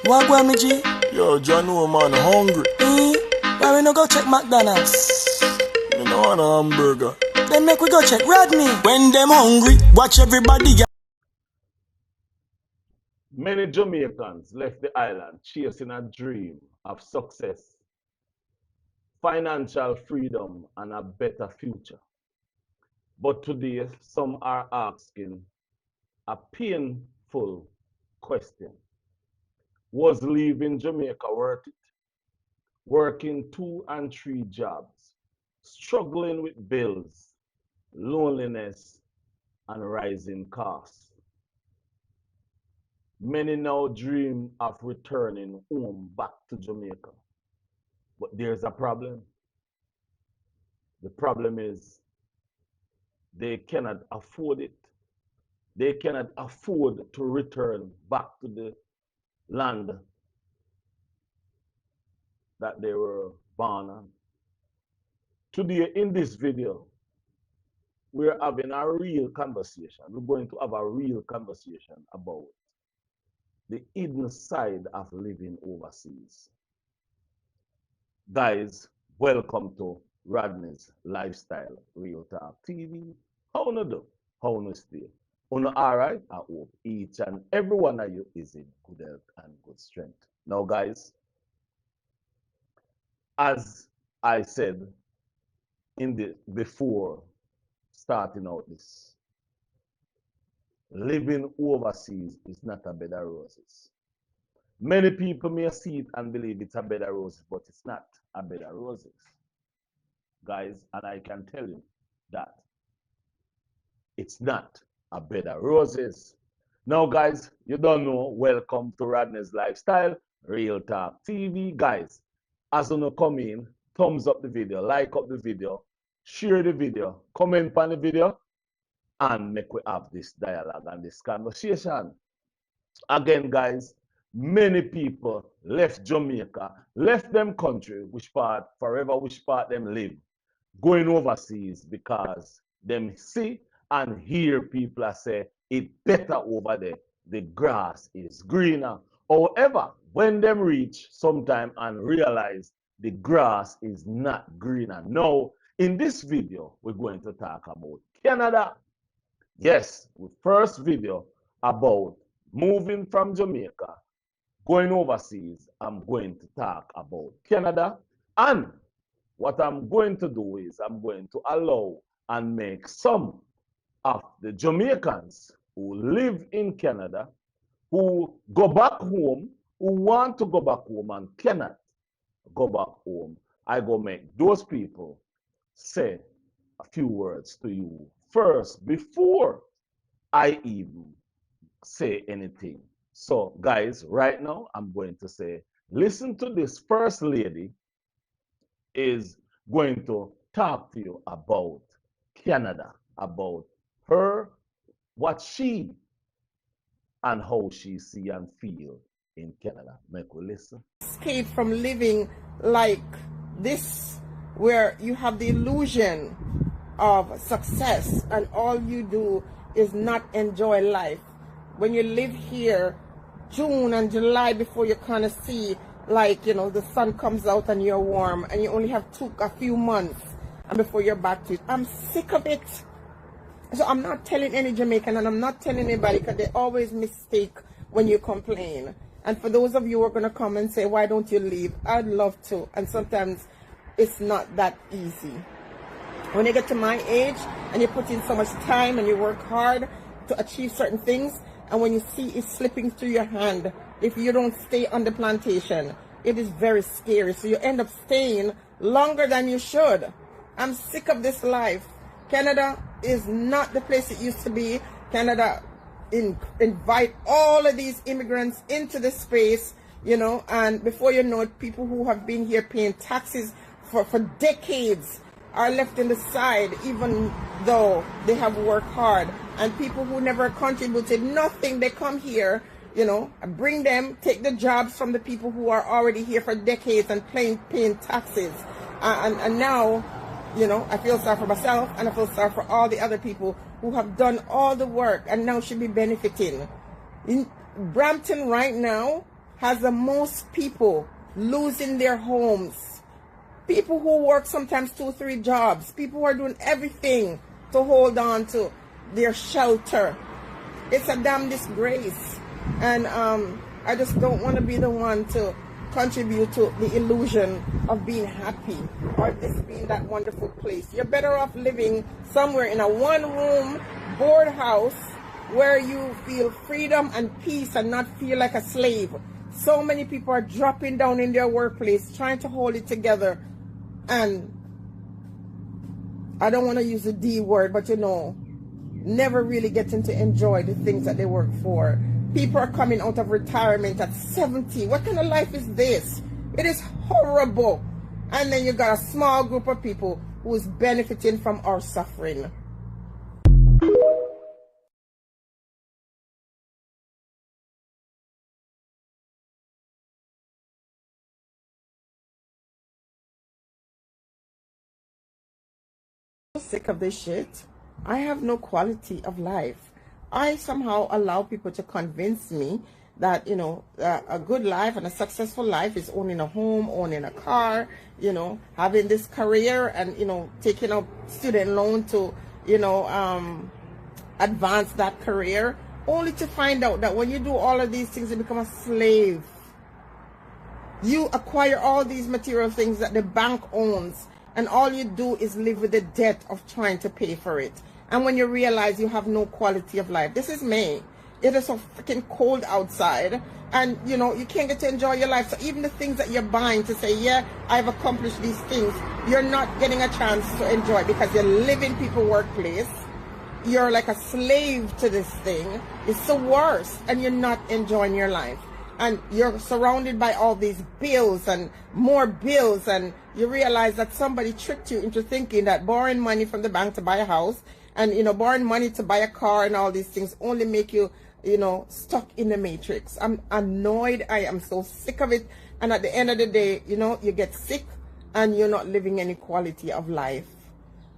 What go me G? Yo, John, no man, hungry. Why we no go check McDonald's? Me no want a hamburger. Then make we go check Rodney. When them hungry, watch everybody. Many Jamaicans left the island chasing a dream of success, financial freedom, and a better future. But today, some are asking a painful question. Was leaving Jamaica worth it? Working 2 and 3 jobs, struggling with bills, loneliness, and rising costs. Many now dream of returning home back to Jamaica. But there's a problem. The problem is they cannot afford it. They cannot afford to return back to the land that they were born on. Today in this video, we're having a real conversation. We're going to have a real conversation about the hidden side of living overseas. Guys, welcome to Rodney's Lifestyle Real Talk TV. How you do? How you stay? You all right? I hope each and every one of you is in good health and good strength. Now, guys, as I said before starting out this, living overseas is not a bed of roses. Many people may see it and believe it's a bed of roses, but it's not a bed of roses. Guys, and I can tell you that it's not a bed of roses. Now, guys, you don't know, welcome to Rodney's Lifestyle Real Talk TV. Guys, as you come in, thumbs up the video, like up the video, share the video, comment on the video, and make we have this dialogue and this conversation. Again, guys, many people left Jamaica, left them country, which part them live, going overseas because them see and hear people say it better over there. The grass is greener. However, when them reach sometime and realize the grass is not greener. Now, in this video, we're going to talk about Canada. Yes, the first video about moving from Jamaica, going overseas, I'm going to talk about Canada. And what I'm going to do is I'm going to allow and make some of the Jamaicans who live in Canada, who go back home, who want to go back home and cannot go back home. I go make those people say a few words to you first before I even say anything. So, guys, right now I'm going to say, listen to this first lady is going to talk to you about Canada, about her, what she and how she see and feel in Canada. Make we listen. Escape from living like this, where you have the illusion of success and all you do is not enjoy life. When you live here, June and July, before you kind of see, like, you know, the sun comes out and you're warm, and you only have a few months and before you're back to it. I'm sick of it. So I'm not telling any Jamaican, and I'm not telling anybody, because they always mistake when you complain. And for those of you who are going to come and say, why don't you leave? I'd love to. And sometimes it's not that easy. When you get to my age and you put in so much time and you work hard to achieve certain things, and when you see it slipping through your hand, if you don't stay on the plantation, it is very scary. So you end up staying longer than you should. I'm sick of this life. Canada is not the place it used to be. Canada invite all of these immigrants into the space, you know, and before you know it, people who have been here paying taxes for decades are left in the side, even though they have worked hard. And people who never contributed nothing, they come here, you know, bring them, take the jobs from the people who are already here for decades and paying taxes. And now, you know, I feel sorry for myself, and I feel sorry for all the other people who have done all the work and now should be benefiting. In Brampton right now has the most people losing their homes. People who work sometimes 2-3 jobs. People who are doing everything to hold on to their shelter. It's a damn disgrace. And I just don't want to be the one to contribute to the illusion of being happy or this being that wonderful place. You're better off living somewhere in a one-room board house where you feel freedom and peace and not feel like a slave. So many people are dropping down in their workplace, trying to hold it together. And I don't want to use the D word, but never really getting to enjoy the things that they work for. People are coming out of retirement at 70. What kind of life is this? It is horrible. And then you got a small group of people who is benefiting from our suffering. I'm sick of this shit. I have no quality of life. I somehow allow people to convince me that, a good life and a successful life is owning a home, owning a car, having this career and, taking a student loan to, advance that career, only to find out that when you do all of these things, you become a slave. You acquire all these material things that the bank owns, and all you do is live with the debt of trying to pay for it. And when you realize you have no quality of life, this is May. It is so freaking cold outside. And, you can't get to enjoy your life. So even the things that you're buying to say, yeah, I've accomplished these things, you're not getting a chance to enjoy because you live in people's workplace. You're like a slave to this thing. It's the worst. And you're not enjoying your life. And you're surrounded by all these bills and more bills. And you realize that somebody tricked you into thinking that borrowing money from the bank to buy a house and, borrowing money to buy a car and all these things only make you, stuck in the matrix. I'm annoyed. I am so sick of it. And at the end of the day, you get sick and you're not living any quality of life.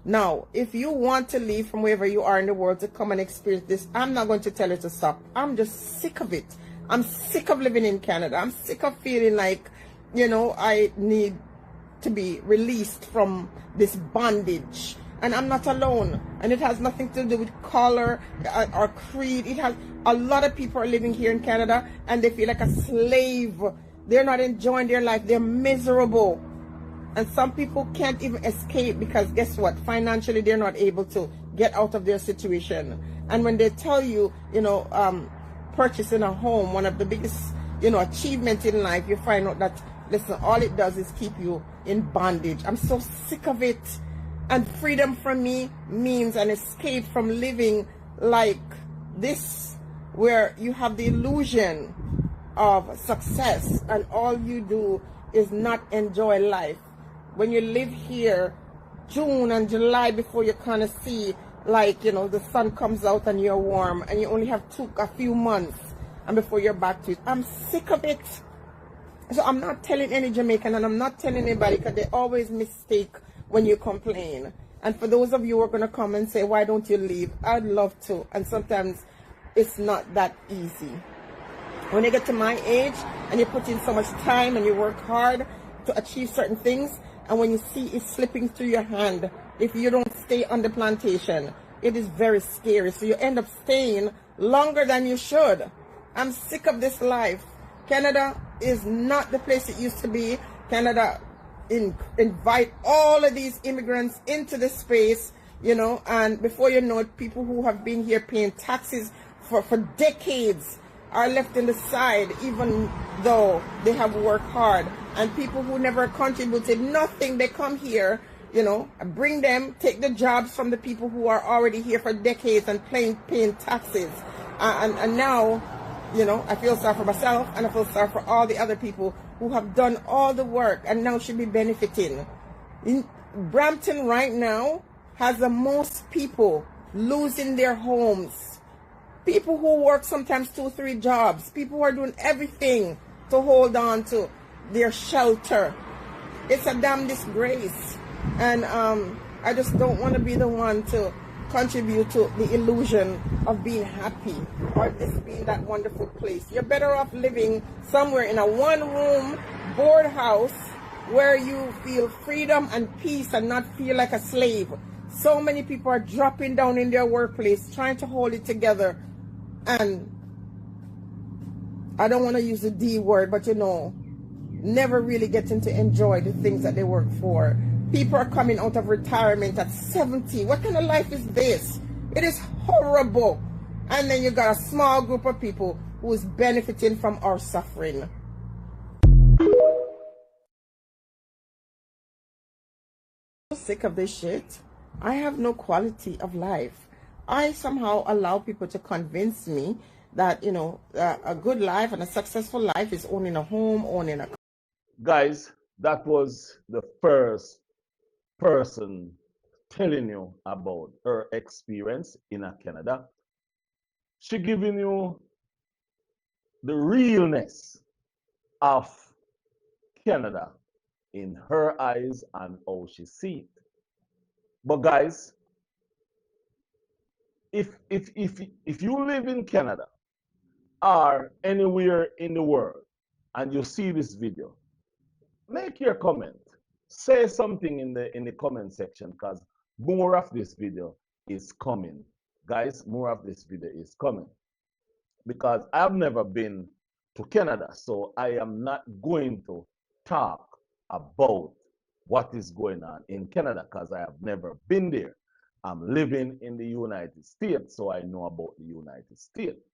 Now, if you want to leave from wherever you are in the world to come and experience this, I'm not going to tell you to stop. I'm just sick of it. I'm sick of living in Canada. I'm sick of feeling like, I need to be released from this bondage. And I'm not alone. And it has nothing to do with color or creed. It has a lot of people are living here in Canada and they feel like a slave. They're not enjoying their life. They're miserable. And some people can't even escape because guess what? Financially, they're not able to get out of their situation. And when they tell you, purchasing a home, one of the biggest, achievements in life, you find out that, listen, all it does is keep you in bondage. I'm so sick of it. And freedom for me means an escape from living like this, where you have the illusion of success and all you do is not enjoy life. When you live here, June and July, before you kind of see, the sun comes out and you're warm, and you only have a few months, and before you're back to it. I'm sick of it. So I'm not telling any Jamaican, and I'm not telling anybody, because they always mistake when you complain. And for those of you who are going to come and say, why don't you leave? I'd love to. And sometimes it's not that easy. When you get to my age and you put in so much time and you work hard to achieve certain things, and when you see it slipping through your hand, if you don't stay on the plantation, it is very scary. So you end up staying longer than you should. I'm sick of this life. Canada is not the place it used to be. Canada invite all of these immigrants into the space, and before you know it, people who have been here paying taxes for decades are left in the side, even though they have worked hard. And people who never contributed nothing, they come here, bring them, take the jobs from the people who are already here for decades and paying taxes. And now, I feel sorry for myself, and I feel sorry for all the other people who have done all the work and now should be benefiting. Brampton right now has the most people losing their homes. People who work sometimes 2-3 jobs. People who are doing everything to hold on to their shelter. It's a damn disgrace. And I just don't want to be the one to contribute to the illusion of being happy or this being that wonderful place. You're better off living somewhere in a one-room board house where you feel freedom and peace and not feel like a slave. So many people are dropping down in their workplace, trying to hold it together. And I don't want to use the D word, but you know, never really getting to enjoy the things that they work for. People are coming out of retirement at 70. What kind of life is this? It is horrible. And then you got a small group of people who is benefiting from our suffering. I'm sick of this shit. I have no quality of life. I somehow allow people to convince me that, you know, a good life and a successful life is owning a home, owning a... Guys, that was the first person telling you about her experience in Canada. She giving you the realness of Canada in her eyes and how she sees it. But guys, if you live in Canada or anywhere in the world and you see this video, make your comment. Say something in the comment section, because more of this video is coming. Guys, more of this video is coming. Because I've never been to Canada, so I am not going to talk about what is going on in Canada because I have never been there. I'm living in the United States, so I know about the United States.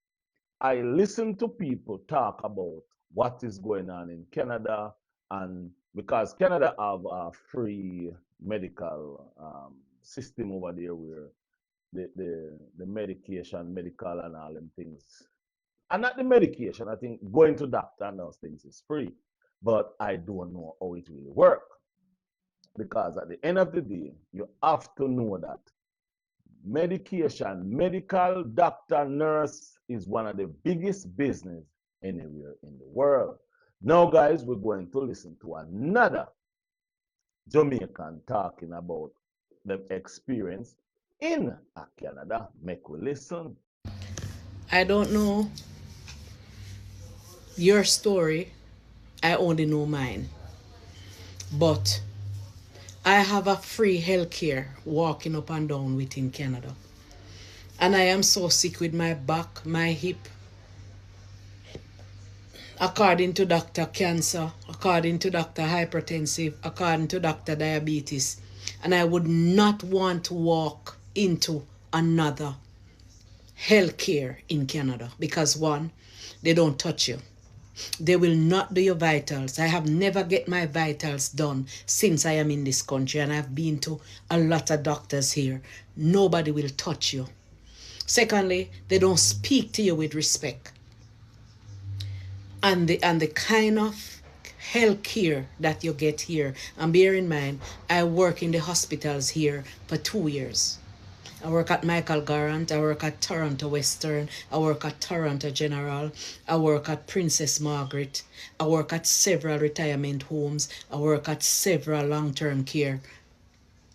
I listen to people talk about what is going on in Canada, and because Canada have a free medical system over there where the medication, medical and all them things, and not the medication, I think going to doctor and those things is free, but I don't know how it really works. Because at the end of the day, you have to know that medication, medical, doctor, nurse is one of the biggest business anywhere in the world. Now, guys, we're going to listen to another Jamaican talking about the experience in Canada. Make we listen. I don't know your story. I only know mine. But I have a free healthcare walking up and down within Canada. And I am so sick with my back, my hip. According to Dr. Cancer, according to Dr. Hypertensive, according to Dr. Diabetes. And I would not want to walk into another healthcare in Canada because one, they don't touch you. They will not do your vitals. I have never get my vitals done since I am in this country, and I've been to a lot of doctors here. Nobody will touch you. Secondly, they don't speak to you with respect. And the kind of health care that you get here, and bear in mind, I work in the hospitals here for 2 years. I work at Michael Garant, I work at Toronto Western, I work at Toronto General, I work at Princess Margaret, I work at several retirement homes, I work at several long-term care.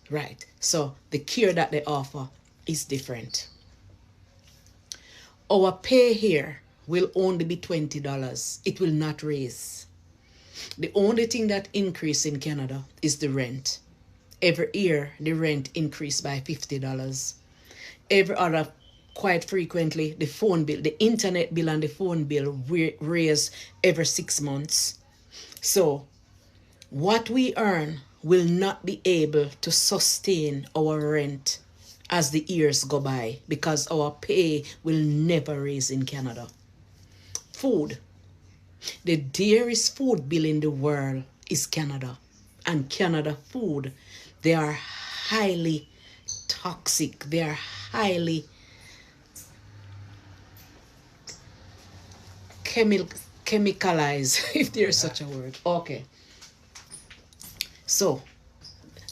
Right, so the care that they offer is different. Our pay here will only be $20. It will not raise. The only thing that increase in Canada is the rent. Every year, the rent increased by $50. Every other, quite frequently, the phone bill, the internet bill and the phone bill raise every 6 months. So, what we earn will not be able to sustain our rent as the years go by because our pay will never raise in Canada. Food. The dearest food bill in the world is Canada. And Canada food, they are highly toxic. They are highly chemicalized, if there's such a word. Okay. So,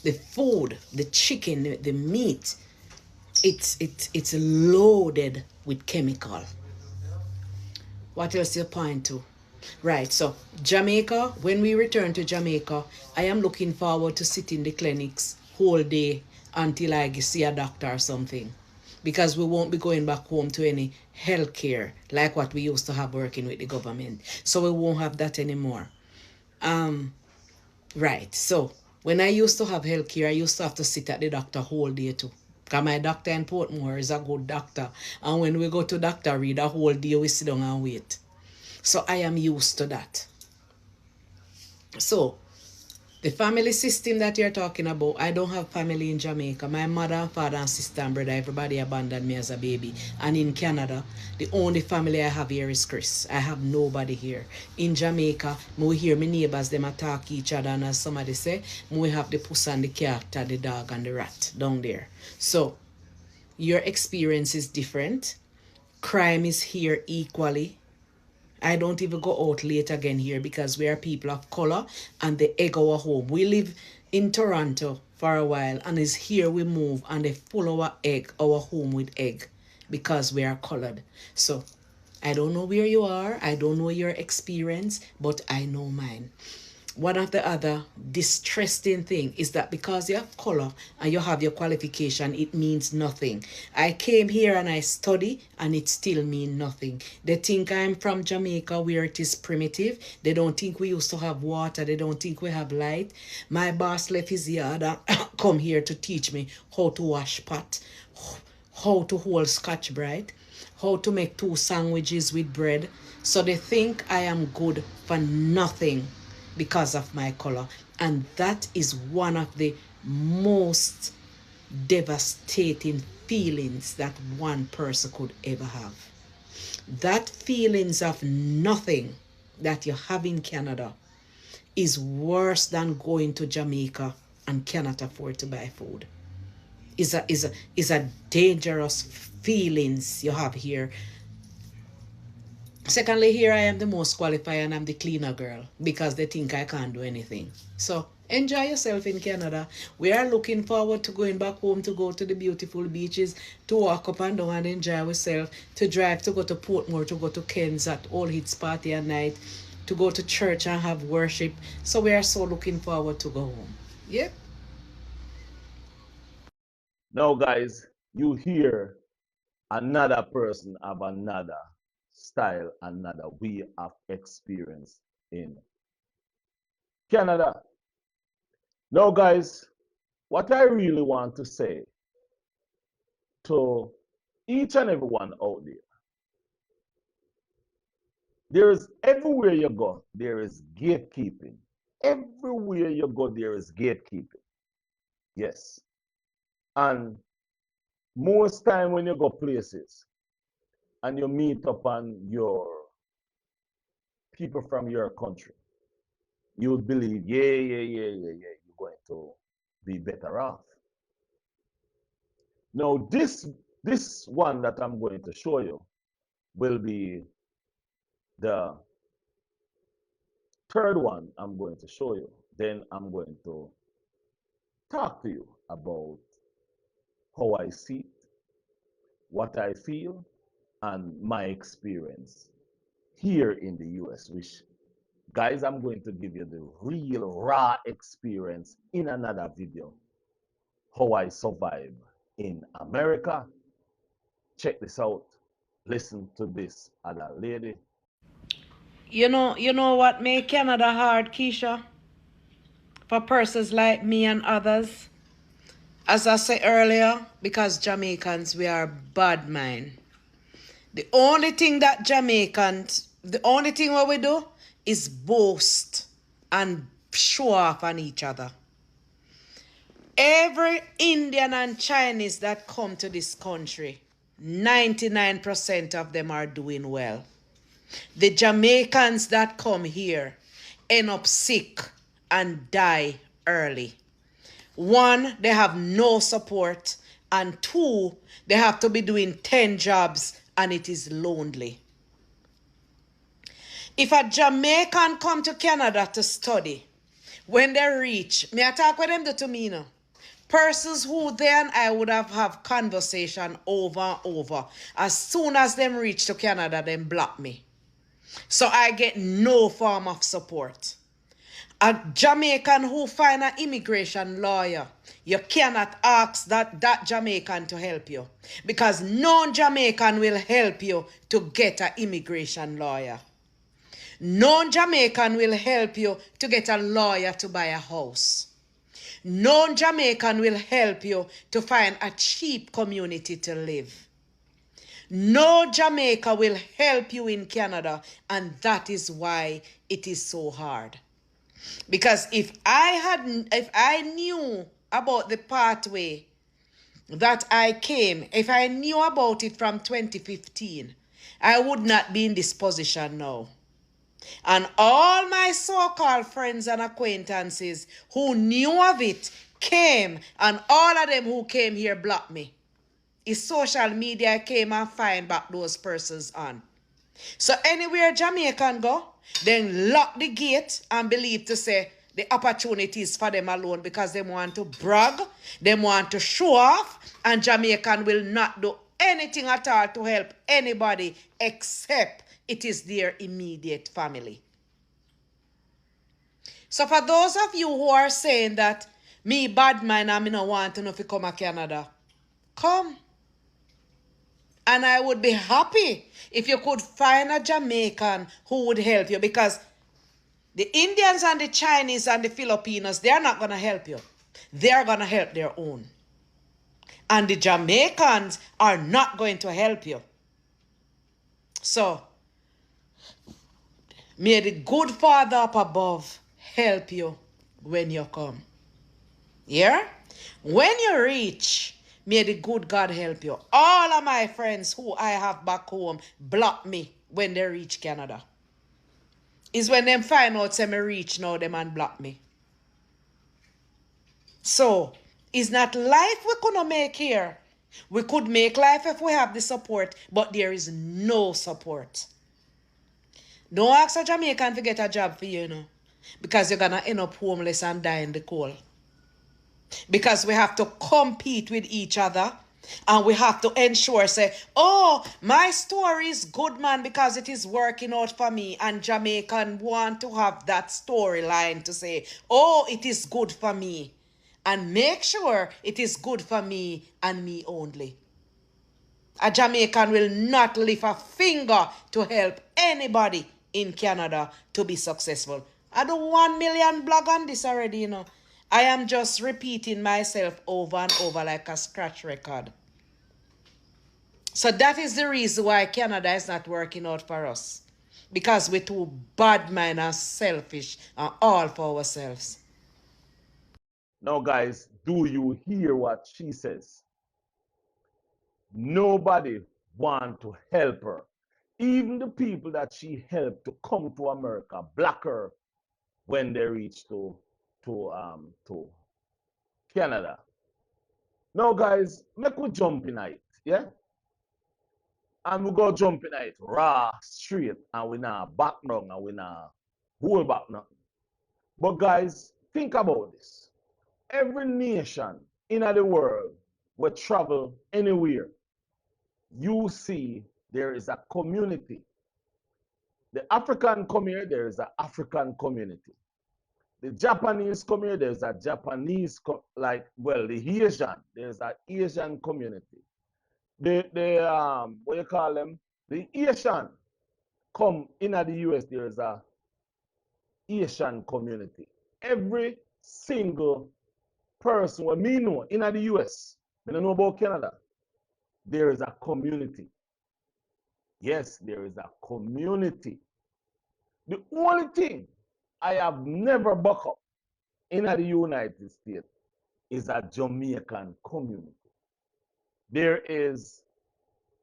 the food, the chicken, the meat, it's loaded with chemical. What else you point to? Right, so Jamaica, when we return to Jamaica, I am looking forward to sit in the clinics whole day until I see a doctor or something. because we won't be going back home to any health care like what we used to have working with the government. So we won't have that anymore. Right. So when I used to have health care, I used to have to sit at the doctor whole day too. Because my doctor in Portmore is a good doctor. And when we go to doctor read a whole day, we sit down and wait. So I am used to that. So the family system that you're talking about, I don't have family in Jamaica. My mother and father and sister and brother, everybody abandoned me as a baby. And in Canada, the only family I have here is Chris. I have nobody here. In Jamaica, we hear my neighbors, them attack each other. And as somebody say, we have the puss and the cat, the dog and the rat down there. So your experience is different. Crime is here equally. I don't even go out late again here because we are people of color and they egg our home. We live in Toronto for a while and it's here we move and they full our home with egg because we are colored. So I don't know where you are. I don't know your experience, but I know mine. One of the other distressing thing is that because you have color and you have your qualification, it means nothing. I came here and I study and it still means nothing. They think I'm from Jamaica where it is primitive. They don't think we used to have water. They don't think we have light. My boss left his yard and come here to teach me how to wash pot, how to hold Scotch Brite, how to make 2 sandwiches with bread. So they think I am good for nothing because of my color. And that is one of the most devastating feelings that one person could ever have. That feelings of nothing that you have in Canada is worse than going to Jamaica and cannot afford to buy food. Is a dangerous feelings you have here. Secondly, here I am the most qualified and I'm the cleaner girl because they think I can't do anything. So enjoy yourself in Canada. We are looking forward to going back home to go to the beautiful beaches, to walk up and down and enjoy ourselves, to drive, to go to Portmore, to go to Ken's at All Hits Party at night, to go to church and have worship. So we are so looking forward to go home. Yep. Now, guys, you hear another person have another style, another way of experience in Canada. Now, guys, what I really want to say to each and everyone out there is everywhere you go, there is gatekeeping. Everywhere you go, there is gatekeeping. Yes. And most time when you go places and you meet upon your people from your country, you would believe, you're going to be better off. Now, this one that I'm going to show you will be the third one I'm going to show you. Then I'm going to talk to you about how I see it, what I feel, and my experience here in the US, which, guys, I'm going to give you the real raw experience in another video, how I survive in America. Check this out. Listen to this other lady. You know what made Canada hard, Keisha? For persons like me and others? As I said earlier, because Jamaicans, we are bad mind. The only thing what we do is boast and show off on each other. Every Indian and Chinese that come to this country, 99% of them are doing well. The Jamaicans that come here end up sick and die early. 1, they have no support, and 2, they have to be doing 10 jobs and it is lonely. If a Jamaican come to Canada to study, when they reach, me I talk with them to me now. Persons who then I would have conversation over and over. As soon as them reach to Canada, them block me. So I get no form of support. A Jamaican who find an immigration lawyer, you cannot ask that Jamaican to help you, because no Jamaican will help you to get an immigration lawyer. No Jamaican will help you to get a lawyer to buy a house. No Jamaican will help you to find a cheap community to live. No Jamaica will help you in Canada, and that is why it is so hard. Because if I knew about the pathway that I came, if I knew about it from 2015, I would not be in this position now. And all my so-called friends and acquaintances who knew of it came, and all of them who came here blocked me. It's social media came and find back those persons on. So anywhere Jamaican go, then lock the gate and believe to say the opportunities for them alone, because they want to brag, they want to show off, and Jamaican will not do anything at all to help anybody except it is their immediate family. So for those of you who are saying that me bad man and me no want to know if you come to Canada, come. And I would be happy if you could find a Jamaican who would help you, because the Indians and the Chinese and the Filipinos, they are not going to help you. They are going to help their own. And the Jamaicans are not going to help you. So, may the good Father up above help you when you come. Yeah? When you reach, may the good God help you. All of my friends who I have back home block me when they reach Canada. Is when them find out say me reach now, them and block me. So, it's not life we couldn't make here. We could make life if we have the support, but there is no support. Don't ask a Jamaican to get a job for you, you know, because you're going to end up homeless and die in the cold. Because we have to compete with each other, and we have to ensure, say, oh, my story is good, man, because it is working out for me. And Jamaican want to have that storyline to say, oh, it is good for me. And make sure it is good for me and me only. A Jamaican will not lift a finger to help anybody in Canada to be successful. I do 1 million blog on this already, you know. I am just repeating myself over and over like a scratch record. So that is the reason why Canada is not working out for us. Because we're too bad mind and selfish and all for ourselves. Now, guys, do you hear what she says? Nobody want to help her. Even the people that she helped to come to America block her when they reach to Canada. Now, guys, make we jump in it, yeah? And we go jump in it raw, straight, and we not back down, and we not hold back nothing. But guys, think about this. Every nation in the world will travel anywhere. You see there is a community. The African come here, there is an African community. The Japanese come here, there's a Japanese, the Asian, there's an Asian community. What you call them? The Asian come in the US, there's a Asian community. Every single person what me know in the US, I don't know about Canada, there is a community. Yes, there is a community. The only thing I have never buck up in the United States is a Jamaican community. There is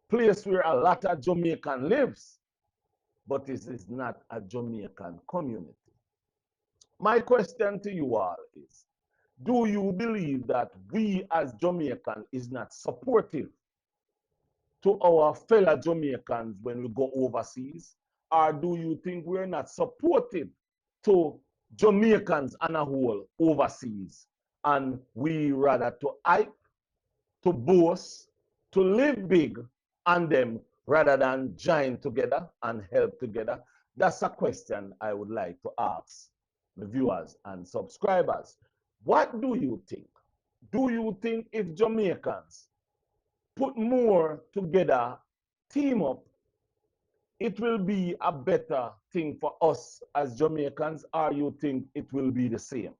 a place where a lot of Jamaican lives, but this is not a Jamaican community. My question to you all is, do you believe that we as Jamaicans is not supportive to our fellow Jamaicans when we go overseas? Or do you think we're not supportive to Jamaicans on a whole overseas? And we rather to hype, to boast, to live big on them rather than join together and help together? That's a question I would like to ask my viewers and subscribers, what do you think? Do you think if Jamaicans put more together, team up, it will be a better thing for us as Jamaicans, or you think it will be the same?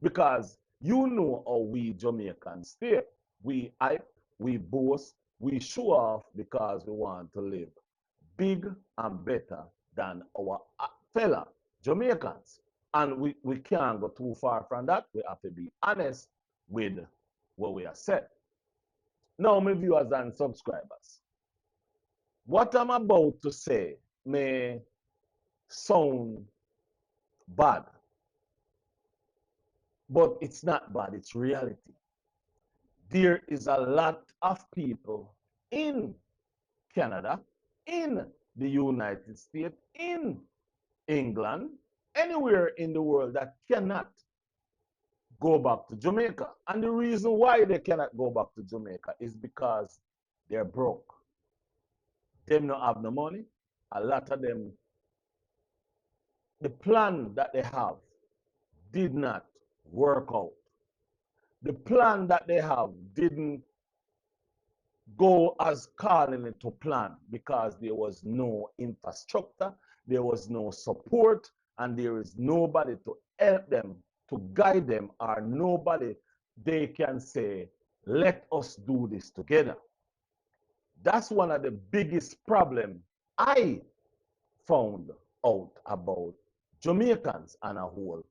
Because you know how we Jamaicans stay. We hype, we boast, we show off because we want to live big and better than our fellow Jamaicans. And we can't go too far from that. We have to be honest with what we have said. Now, my viewers and subscribers, what I'm about to say may sound bad, but it's not bad, it's reality. There is a lot of people in Canada, in the United States, in England, anywhere in the world that cannot go back to Jamaica. And the reason why they cannot go back to Jamaica is because they're broke. Them don't have no money. A lot of them, the plan that they have did not work out. The plan that they have didn't go as calling it to plan because there was no infrastructure, there was no support, and there is nobody to help them, to guide them, or nobody they can say, let us do this together. That's one of the biggest problems I found out about Jamaicans on a whole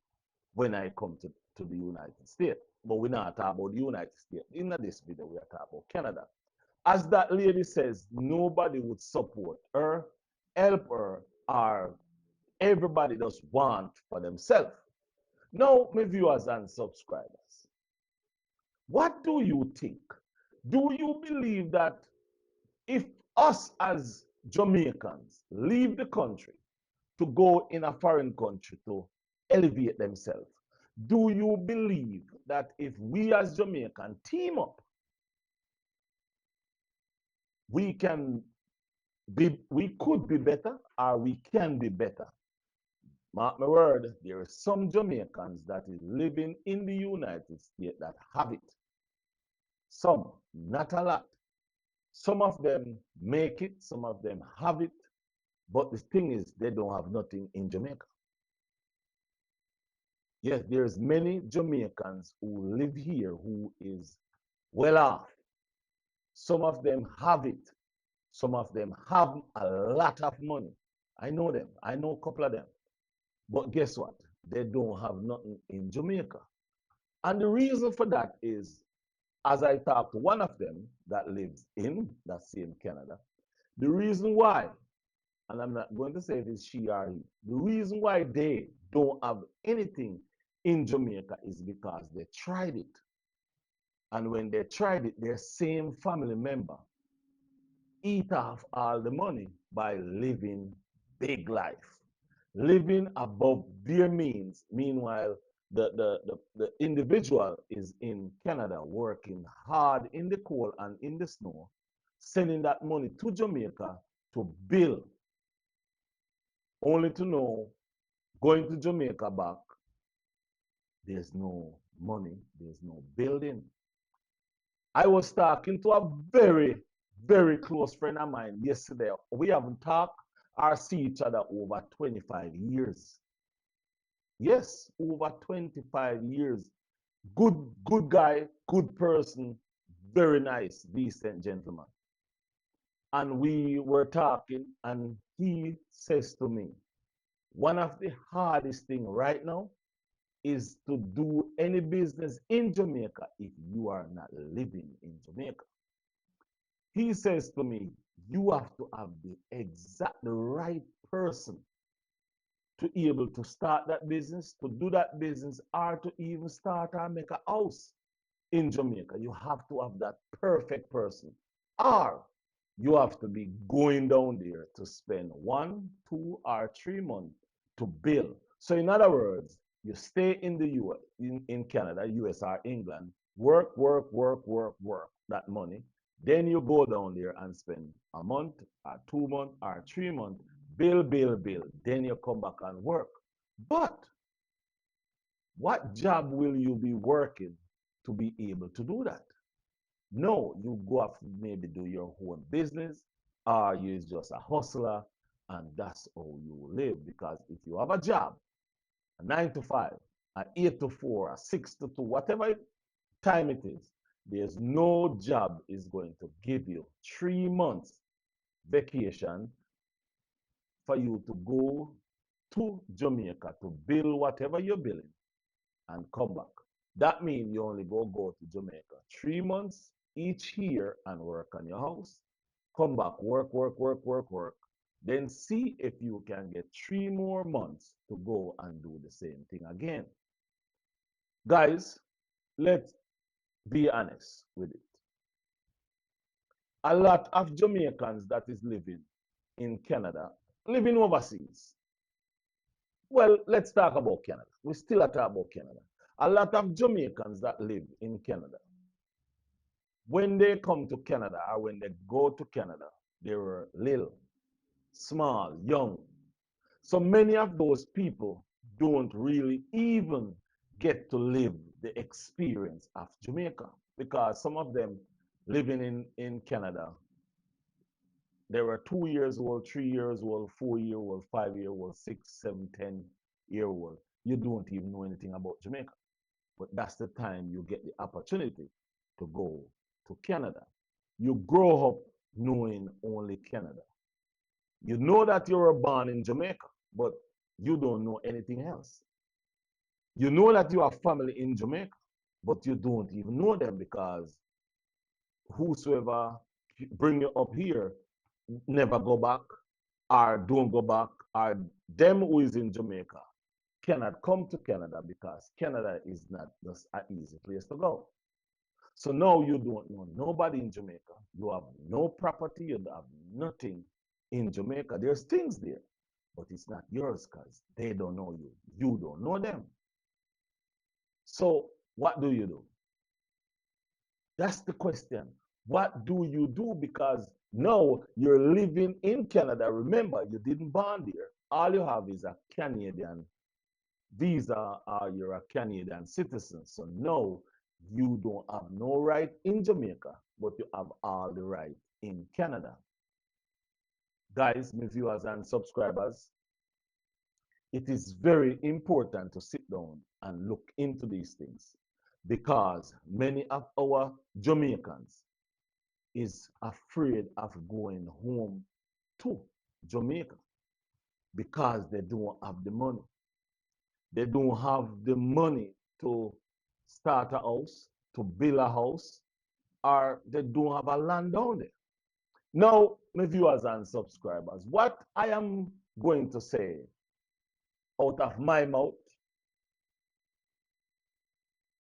when I come to the United States. But we're not talking about the United States. In this video, we are talking about Canada. As that lady says, nobody would support her, help her, or everybody just want for themselves. Now, my viewers and subscribers, what do you think? Do you believe that if us as Jamaicans leave the country to go in a foreign country to elevate themselves, do you believe that if we as Jamaicans team up, we could be better, or we can be better? Mark my word, there are some Jamaicans that is living in the United States that have it. Some, not a lot. Some of them make it, some of them have it, but the thing is, they don't have nothing in Jamaica. Yes, there's many Jamaicans who live here who is well off. Some of them have it. Some of them have a lot of money. I know them. I know a couple of them. But guess what? They don't have nothing in Jamaica. And the reason for that is, as I talked to one of them that lives in that same Canada, the reason why, and I'm not going to say if it's she or he, the reason why they don't have anything in Jamaica is because they tried it. And when they tried it, their same family member eat off all the money by living big life, living above their means. Meanwhile, the individual is in Canada working hard in the cold and in the snow, sending that money to Jamaica to build, only to know going to Jamaica back, there's no money, there's no building. I was talking to a very, very close friend of mine yesterday. We haven't talked or see each other over 25 years. Yes, over 25 years. Good guy, good person, very nice, decent gentleman. And we were talking, and he says to me, one of the hardest things right now is to do any business in Jamaica if you are not living in Jamaica. He says to me, you have to have the right person to be able to start that business, to do that business, or to even start or make a house in Jamaica. You have to have that perfect person. Or you have to be going down there to spend 1, 2, or 3 months to build. So in other words, you stay in the US, in Canada, US or England, work that money. Then you go down there and spend a month or 2 months or 3 months, build. Then you come back and work. But What job will you be working to be able to do that? No, you go off maybe do your own business, or you just a hustler, and that's how you live. Because if you have a job, a 9 to 5, an 8 to 4, a 6 to 2, whatever time it is, there's no job is going to give you 3 months vacation for you to go to Jamaica to build whatever you're building and come back. That means you only go to Jamaica 3 months each year and work on your house. Come back, work. Then see if you can get 3 more months to go and do the same thing again. Guys, let's be honest with it. A lot of Jamaicans that is living in Canada, living overseas. Well, let's talk about Canada. We still are talking about Canada. A lot of Jamaicans that live in Canada, when they come to Canada or when they go to Canada, they were little, small, young. So many of those people don't really even get to live the experience of Jamaica because some of them living in Canada, they were 2 years old, 3 years old, 4 year old, 5 year old, 6, 7, 10 year old. You don't even know anything about Jamaica. But that's the time you get the opportunity to go to Canada. You grow up knowing only Canada. You know that you were born in Jamaica, but you don't know anything else. You know that you have family in Jamaica, but you don't even know them because whosoever bring you up here never go back or don't go back, or them who is in Jamaica cannot come to Canada because Canada is not just an easy place to go. So now you don't know nobody in Jamaica. You have no property, you have nothing in Jamaica. There's things there, but it's not yours because they don't know you. You don't know them. So what do you do? That's the question. What do you do? Because now you're living in Canada. Remember, you didn't born there. All you have is a Canadian visa or you're a Canadian citizen. So no, you don't have no right in Jamaica, but you have all the right in Canada. Guys, my viewers and subscribers, it is very important to sit down and look into these things because many of our Jamaicans is afraid of going home to Jamaica because they don't have the money. They don't have the money to start a house, to build a house, or they don't have a land down there. Now, my viewers and subscribers, what I am going to say out of my mouth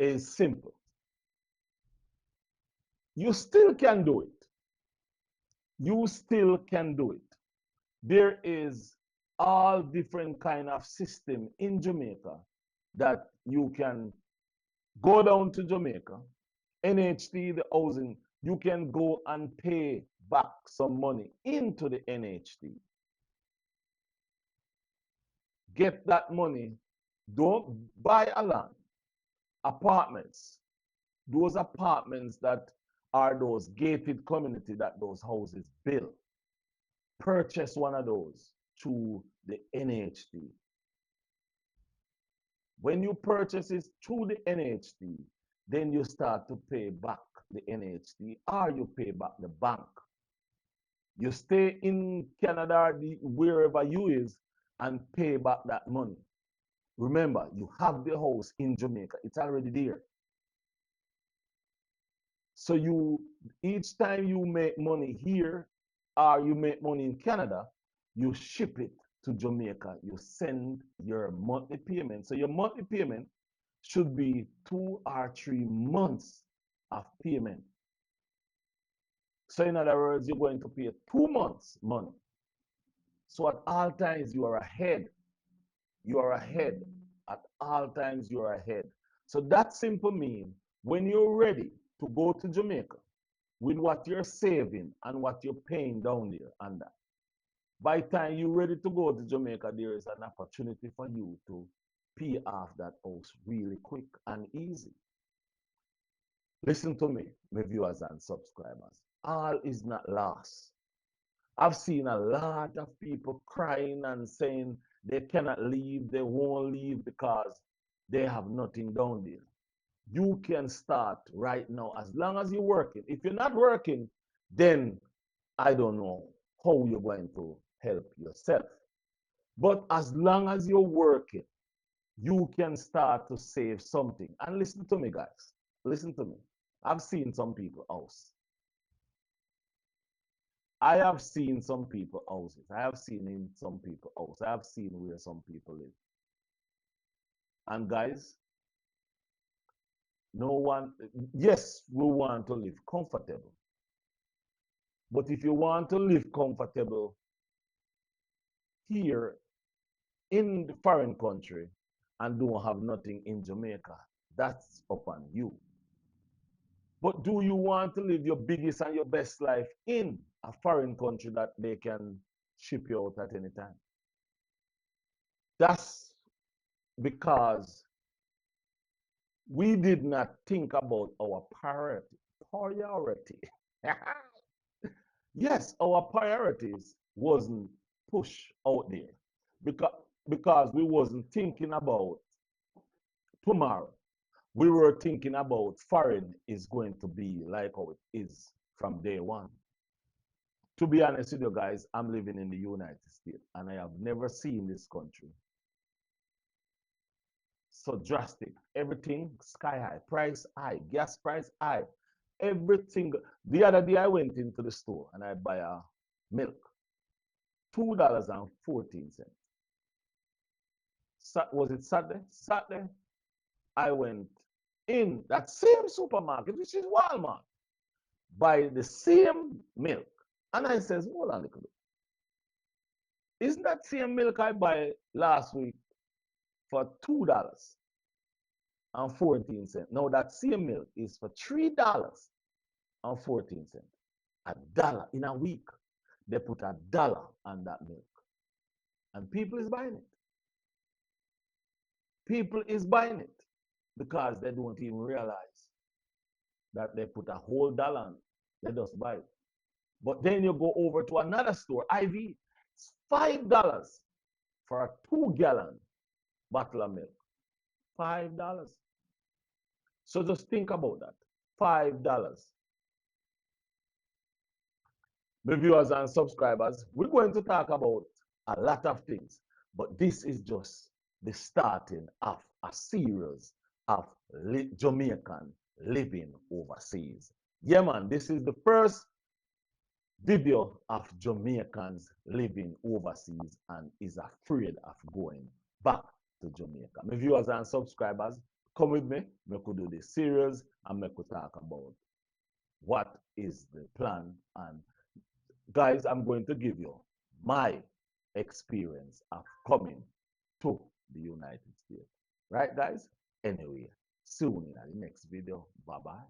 is simple. You still can do it. You still can do it. There is all different kind of system in Jamaica that you can go down to Jamaica, NHT, the housing, you can go and pay back some money into the NHT. Get that money. Don't buy a land. Apartments. Those apartments that are those gated community that those houses build. Purchase one of those through the NHT. When you purchase it through the NHT, then you start to pay back the NHT or you pay back the bank. You stay in Canada, wherever you is, and pay back that money. Remember, you have the house in Jamaica. It's already there. So each time you make money here or you make money in Canada, you ship it to Jamaica. You send your monthly payment. So your monthly payment should be 2 or 3 months of payment. So in other words, you're going to pay 2 months money. So at all times you are ahead. You are ahead. At all times you are ahead. So that simple means when you're ready to go to Jamaica with what you're saving and what you're paying down there and that, by the time you're ready to go to Jamaica, there is an opportunity for you to pay off that house really quick and easy. Listen to me, my viewers and subscribers. All is not lost. I've seen a lot of people crying and saying they cannot leave, they won't leave because they have nothing down there. You can start right now as long as you're working. If you're not working, then I don't know how you're going to help yourself. But as long as you're working, you can start to save something. And listen to me, guys. Listen to me. I've seen some people house. I have seen some people houses. I have seen in some people house. I have seen where some people live. And guys, no one, yes, we want to live comfortable. But if you want to live comfortable here in the foreign country and don't have nothing in Jamaica, that's upon you. But do you want to live your biggest and your best life in a foreign country that they can ship you out at any time? That's because we did not think about our priority. Priority. Yes, our priorities wasn't pushed out there because we wasn't thinking about tomorrow. We were thinking about foreign is going to be like how it is from day one. To be honest with you guys, I'm living in the United States and I have never seen this country so drastic. Everything sky high, price high, gas price high, everything. The other day I went into the store and I buy a milk, $2.14. Was it Saturday? Saturday, I went in that same supermarket, which is Walmart, buy the same milk. And I says, hold on a little bit. Isn't that same milk I buy last week for $2.14? Now that same milk is for $3.14. $1 in a week. They put $1 on that milk. And people is buying it. People is buying it because they don't even realize that they put a whole dollar on it. They just buy it. But then you go over to another store, IV, it's $5 for a 2-gallon bottle of milk. $5. So just think about that. $5. My viewers and subscribers, we're going to talk about a lot of things, but this is just the starting of a series of Jamaican living overseas. Yeah, man, this is the first video of Jamaicans living overseas and is afraid of going back to Jamaica. My viewers and subscribers, come with me. We could do this series and we could talk about what is the plan. And guys, I'm going to give you my experience of coming to the United States. Right, guys? Anyway, soon in the next video. Bye-bye.